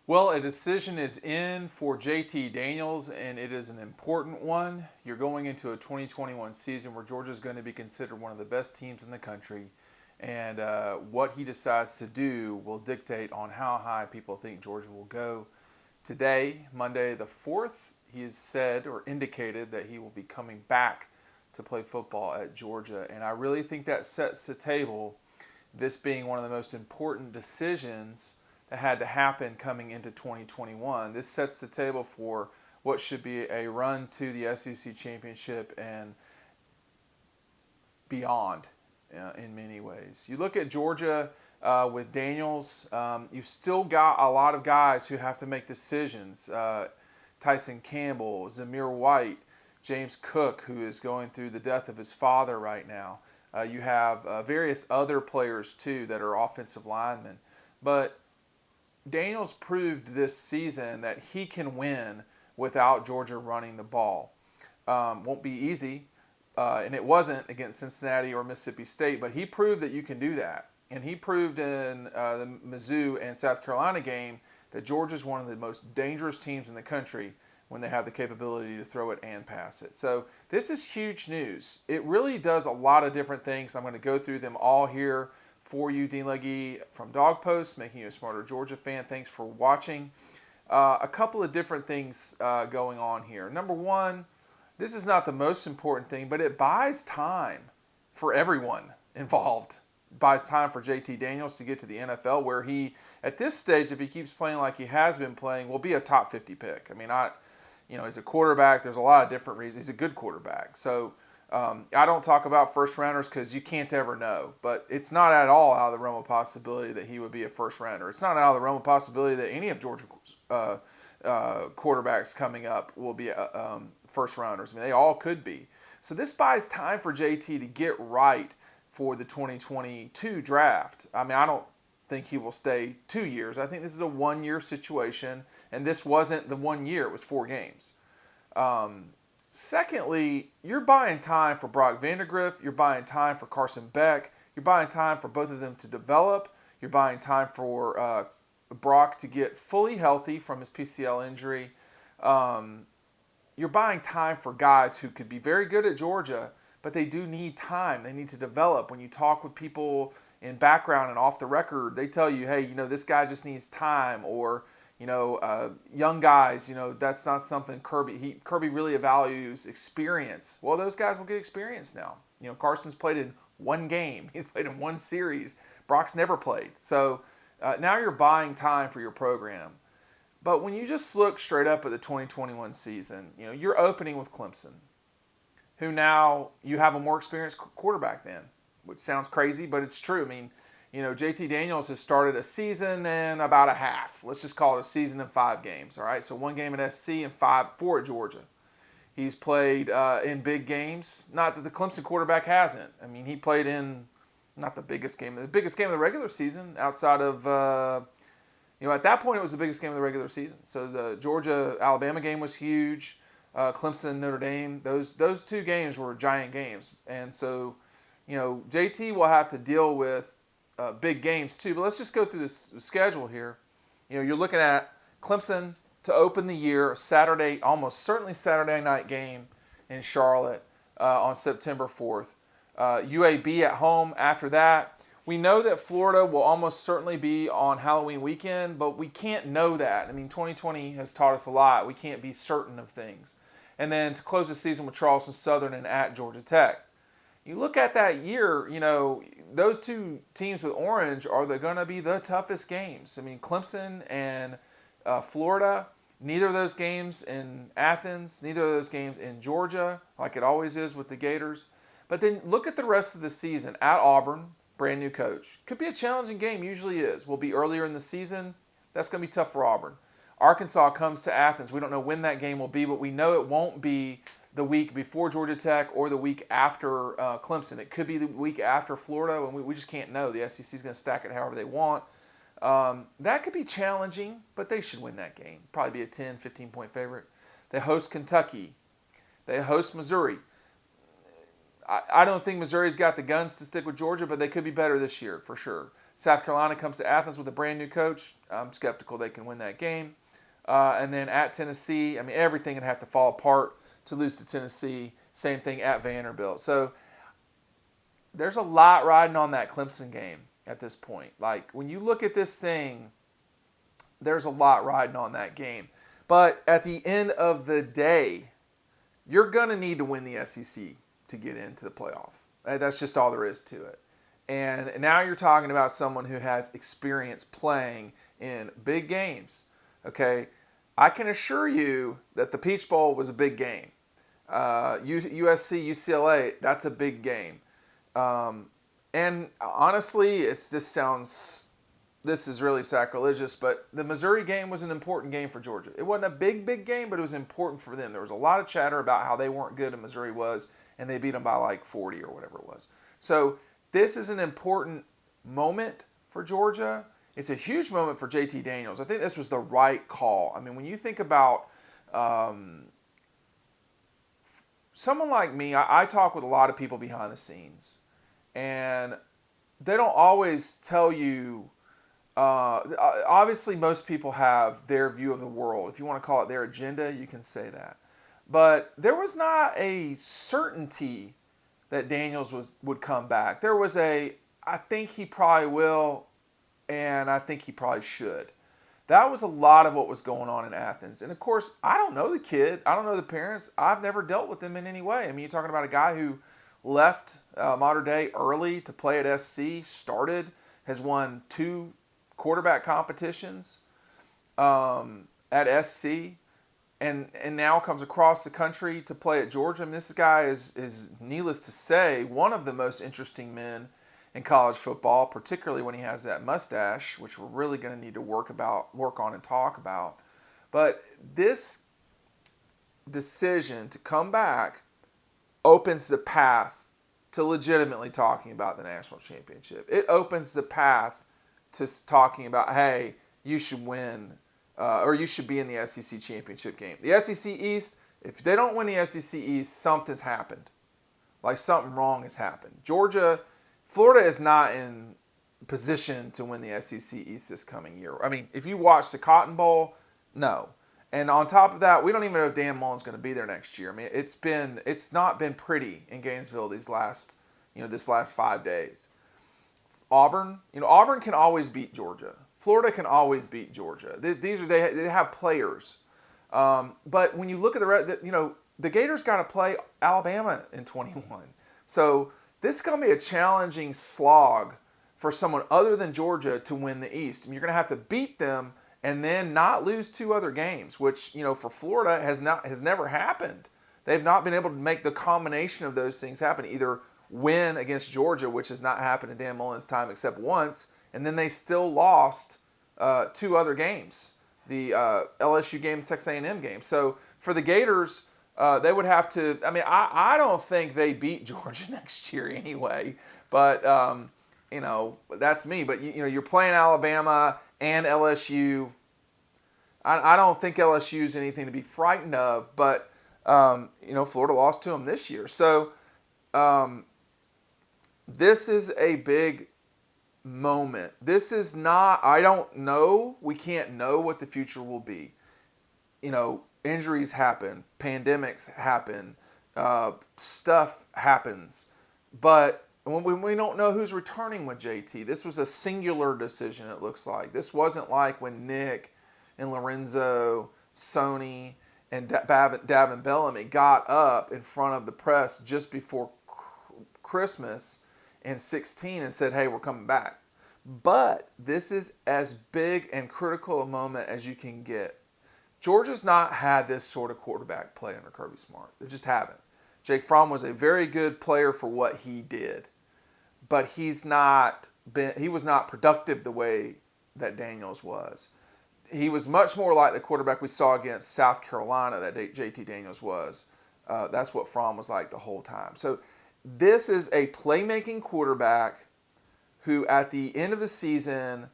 Well, a decision is in for JT Daniels, and it is an important one. You're going into a 2021 season where Georgia is going to be considered one of the best teams in the country, and what he decides to do will dictate on how high people think Georgia will go. Today, Monday the 4th, he has said or indicated that he will be coming back to play football at Georgia, and I really think that sets the table, this being one of the most important decisions that had to happen coming into 2021. This sets the table for what should be a run to the SEC championship and beyond in many ways. You look at Georgia with Daniels, you've still got a lot of guys who have to make decisions. Tyson Campbell, Zamir White, James Cook, who is going through the death of his father right now. You have various other players too that are offensive linemen. But Daniels proved this season that he can win without Georgia running the ball. Won't be easy, and it wasn't against Cincinnati or Mississippi State, but he proved that you can do that. And he proved in the Mizzou and South Carolina game that Georgia's one of the most dangerous teams in the country when they have the capability to throw it and pass it. So this is huge news. It really does a lot of different things. I'm going to go through them all here for you. Dean Legge from Dog Post, making you a smarter Georgia fan. Thanks for watching. A couple of different things going on here. Number one, this is not the most important thing, but it buys time for everyone involved. It buys time for JT Daniels to get to the NFL, where he, at this stage, if he keeps playing like he has been playing, will be a top 50 pick. I mean, he's a quarterback. There's a lot of different reasons. He's a good quarterback. So I don't talk about first rounders because you can't ever know, but it's not at all out of the realm of possibility that he would be a first rounder. It's not out of the realm of possibility that any of Georgia's quarterbacks coming up will be first rounders. I mean, they all could be. So this buys time for JT to get right for the 2022 draft. I mean, I don't think he will stay 2 years. I think this is a 1 year situation, and this wasn't the 1 year. It was 4 games. Secondly, you're buying time for Brock Vandagriff. You're buying time for Carson Beck. You're buying time for both of them to develop. You're buying time for Brock to get fully healthy from his PCL injury. You're buying time for guys who could be very good at Georgia, but they do need time. They need to develop. When you talk with people in background and off the record, they tell you, hey, this guy just needs time, or young guys, that's not something Kirby really values experience. Well, those guys will get experience now. Carson's played in 1 game. He's played in 1 series. Brock's never played. So now you're buying time for your program. But when you just look straight up at the 2021 season, you're opening with Clemson, who now you have a more experienced quarterback than, which sounds crazy, but it's true. I mean, JT Daniels has started a season and about a half. Let's just call it a season in 5 games, all right? So 1 game at SC and 4 at Georgia. He's played in big games. Not that the Clemson quarterback hasn't. I mean, he played in not the biggest game of the regular season outside of, at that point it was the biggest game of the regular season. So the Georgia-Alabama game was huge. Clemson, Notre Dame, those 2 games were giant games. And so, JT will have to deal with big games too. But let's just go through this schedule here. You're looking at Clemson to open the year, Saturday, almost certainly Saturday night game in Charlotte on September 4th. UAB at home after that. We know that Florida will almost certainly be on Halloween weekend, but we can't know that. I mean, 2020 has taught us a lot. We can't be certain of things. And then to close the season with Charleston Southern and at Georgia Tech. You look at that year, those 2 teams with orange are going to be the toughest games. I mean, Clemson and Florida, neither of those games in Athens, neither of those games in Georgia, like it always is with the Gators. But then look at the rest of the season. At Auburn, brand new coach. Could be a challenging game, usually is. Will be earlier in the season. That's going to be tough for Auburn. Arkansas comes to Athens. We don't know when that game will be, but we know it won't be the week before Georgia Tech or the week after Clemson. It could be the week after Florida, and we just can't know. The SEC is going to stack it however they want. That could be challenging, but they should win that game. Probably be a 10, 15-point favorite. They host Kentucky. They host Missouri. I don't think Missouri's got the guns to stick with Georgia, but they could be better this year for sure. South Carolina comes to Athens with a brand new coach. I'm skeptical they can win that game. And then at Tennessee, I mean, everything would have to fall apart to lose to Tennessee. Same thing at Vanderbilt. So there's a lot riding on that Clemson game at this point. Like, when you look at this thing, there's a lot riding on that game. But at the end of the day, you're going to need to win the SEC to get into the playoff. That's just all there is to it. And now you're talking about someone who has experience playing in big games. Okay, I can assure you that the Peach Bowl was a big game. USC, UCLA, that's a big game. And honestly, this is really sacrilegious, but the Missouri game was an important game for Georgia. It wasn't a big game, but it was important for them. There was a lot of chatter about how they weren't good and Missouri was, and they beat them by like 40 or whatever it was. So this is an important moment for Georgia. It's a huge moment for JT Daniels. I think this was the right call. I mean, when you think about someone like me, I talk with a lot of people behind the scenes, and they don't always tell you. Obviously, most people have their view of the world. If you want to call it their agenda, you can say that. But there was not a certainty that Daniels would come back. There was I think he probably will, and I think he probably should. That was a lot of what was going on in Athens. And of course, I don't know the kid. I don't know the parents. I've never dealt with them in any way. I mean, you're talking about a guy who left Mater Dei early to play at SC, has won 2 quarterback competitions at SC, and now comes across the country to play at Georgia. I mean, this guy is needless to say, one of the most interesting men in college football, particularly when he has that mustache, which we're really going to need to work on and talk about. But this decision to come back opens the path to legitimately talking about the national championship. It opens the path to talking about, hey, you should win, or you should be in the SEC championship game. The SEC East, if they don't win the SEC East, something's happened. Like, something wrong has happened. Florida is not in position to win the SEC East this coming year. I mean, if you watch the Cotton Bowl, no. And on top of that, we don't even know if Dan Mullen's going to be there next year. I mean, it's not been pretty in Gainesville this last 5 days. Auburn can always beat Georgia. Florida can always beat Georgia. They have players. But when you look at the Gators got to play Alabama in 21. So this is going to be a challenging slog for someone other than Georgia to win the East. I mean, you're going to have to beat them and then not lose 2 other games, which, for Florida has never happened. They've not been able to make the combination of those things happen. Either win against Georgia, which has not happened in Dan Mullen's time except once, and then they still lost 2 other games, the LSU game, Texas A&M game. So for the Gators, they would have to. I mean, I don't think they beat Georgia next year anyway. But that's me. But you're playing Alabama and LSU. I don't think LSU is anything to be frightened of. But Florida lost to them this year. So this is a big moment. This is not. I don't know. We can't know what the future will be. Injuries happen, pandemics happen, stuff happens. But when we don't know who's returning with JT, this was a singular decision, it looks like. This wasn't like when Nick and Lorenzo, Sony, and Davin Bellamy got up in front of the press just before Christmas in 16 and said, hey, we're coming back. But this is as big and critical a moment as you can get. Georgia's not had this sort of quarterback play under Kirby Smart. They just haven't. Jake Fromm was a very good player for what he did, but he was not productive the way that Daniels was. He was much more like the quarterback we saw against South Carolina that JT Daniels was. That's what Fromm was like the whole time. So this is a playmaking quarterback who at the end of the season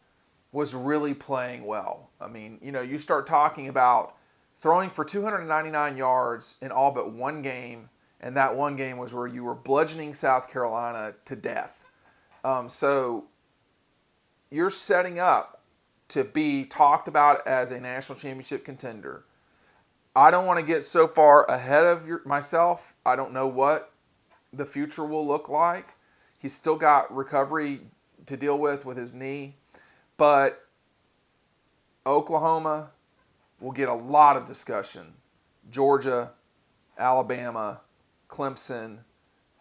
was really playing well. I mean, you start talking about throwing for 299 yards in all but one game, and that one game was where you were bludgeoning South Carolina to death. So you're setting up to be talked about as a national championship contender. I don't want to get so far ahead of myself. I don't know what the future will look like. He's still got recovery to deal with his knee. But Oklahoma will get a lot of discussion. Georgia, Alabama, Clemson.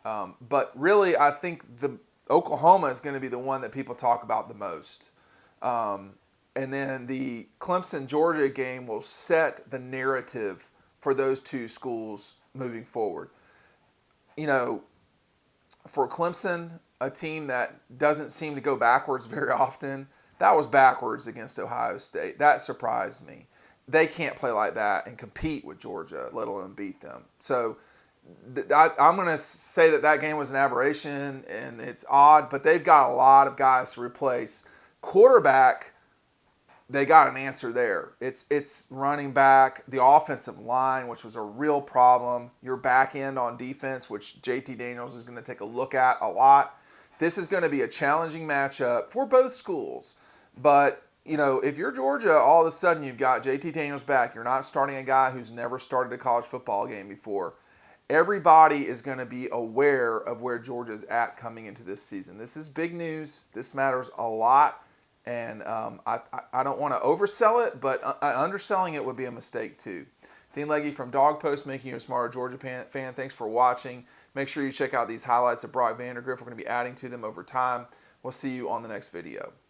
But really, I think the Oklahoma is going to be the one that people talk about the most. And then the Clemson-Georgia game will set the narrative for those two schools moving forward. You know, for Clemson, a team that doesn't seem to go backwards very often, that was backwards against Ohio State. That surprised me. They can't play like that and compete with Georgia, let alone beat them. So I'm going to say that game was an aberration, and it's odd, but they've got a lot of guys to replace. Quarterback, they got an answer there. It's running back, the offensive line, which was a real problem, your back end on defense, which JT Daniels is going to take a look at a lot. This is going to be a challenging matchup for both schools. But, you know, if you're Georgia, all of a sudden you've got JT Daniels back. You're not starting a guy who's never started a college football game before. Everybody is going to be aware of where Georgia's at coming into this season. This is big news. This matters a lot. And I don't want to oversell it, but underselling it would be a mistake too. Dean Legge from Dog Post, making you a smarter Georgia fan. Thanks for watching. Make sure you check out these highlights of Brock Vandagriff. We're going to be adding to them over time. We'll see you on the next video.